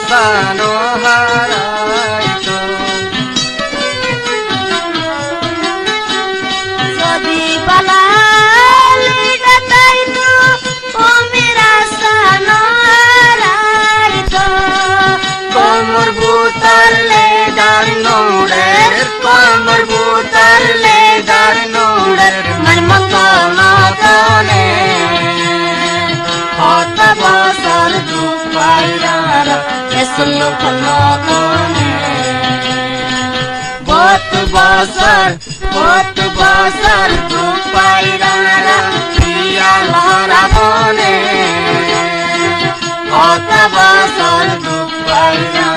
সানো হারাইতো যদি পালালি গাতাইতো ও মেরা সানো হারাইতো কমর বুতার লেদার নোড়ের কমর বুতার লেদার নোড়ের মন মতনে কত বছর দুঃখ পাইরারা এসলো কলতনে কত বছর দুঃখ পাইরারা প্রিয়া লহরা বনে কত বছর দুঃখ পাইরারা